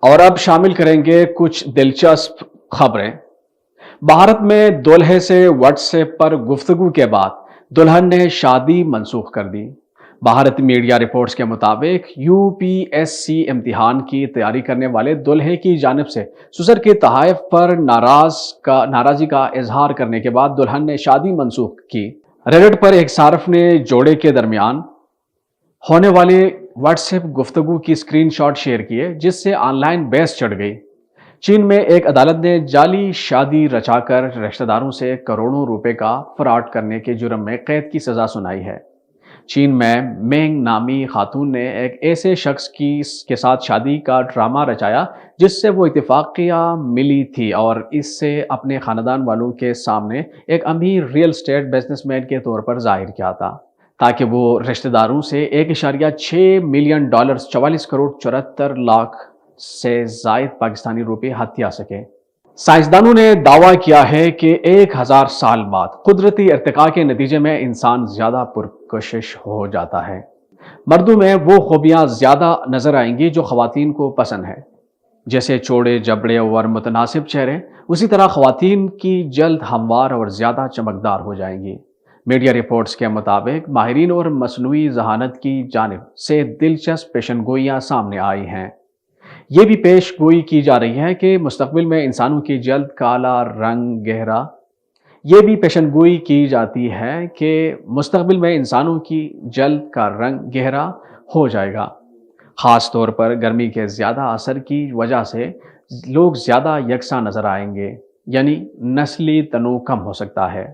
اور اب شامل کریں گے کچھ دلچسپ خبریں۔ بھارت میں دولہے سے واٹس ایپ پر گفتگو کے بعد دلہن نے شادی منسوخ کر دی۔ بھارتی میڈیا رپورٹس کے مطابق یو پی ایس سی امتحان کی تیاری کرنے والے دلہے کی جانب سے سسر کے تحائف پر ناراضی کا اظہار کرنے کے بعد دلہن نے شادی منسوخ کی۔ ریڈٹ پر ایک صارف نے جوڑے کے درمیان ہونے والے واٹس ایپ گفتگو کی اسکرین شاٹ شیئر کیے، جس سے آن لائن بحث چڑھ گئی۔ چین میں ایک عدالت نے جعلی شادی رچا کر رشتہ داروں سے کروڑوں روپے کا فراڈ کرنے کے جرم میں قید کی سزا سنائی ہے۔ چین میں مینگ نامی خاتون نے ایک ایسے شخص کے ساتھ شادی کا ڈرامہ رچایا جس سے وہ اتفاقیہ ملی تھی اور اس سے اپنے خاندان والوں کے سامنے ایک امیر ریئل اسٹیٹ بزنس مین کے طور پر ظاہر کیا تھا، تاکہ وہ رشتہ داروں سے 1.6 ملین ڈالر 44 کروڑ 74 لاکھ سے زائد پاکستانی روپے ہتھیا سکے۔ سائنسدانوں نے دعویٰ کیا ہے کہ 1000 سال بعد قدرتی ارتقاء کے نتیجے میں انسان زیادہ پرکشش ہو جاتا ہے۔ مردوں میں وہ خوبیاں زیادہ نظر آئیں گی جو خواتین کو پسند ہے، جیسے چوڑے جبڑے اور متناسب چہرے۔ اسی طرح خواتین کی جلد ہموار اور زیادہ چمکدار ہو جائیں گی۔ میڈیا رپورٹس کے مطابق ماہرین اور مصنوعی ذہانت کی جانب سے دلچسپ پیشن گوئیاں سامنے آئی ہیں۔ یہ بھی پیش گوئی کی جا رہی ہے کہ مستقبل میں انسانوں کی جلد کالا رنگ گہرا یہ بھی پیشن گوئی کی جاتی ہے کہ مستقبل میں انسانوں کی جلد کا رنگ گہرا ہو جائے گا۔ خاص طور پر گرمی کے زیادہ اثر کی وجہ سے لوگ زیادہ یکساں نظر آئیں گے، یعنی نسلی تنوع کم ہو سکتا ہے۔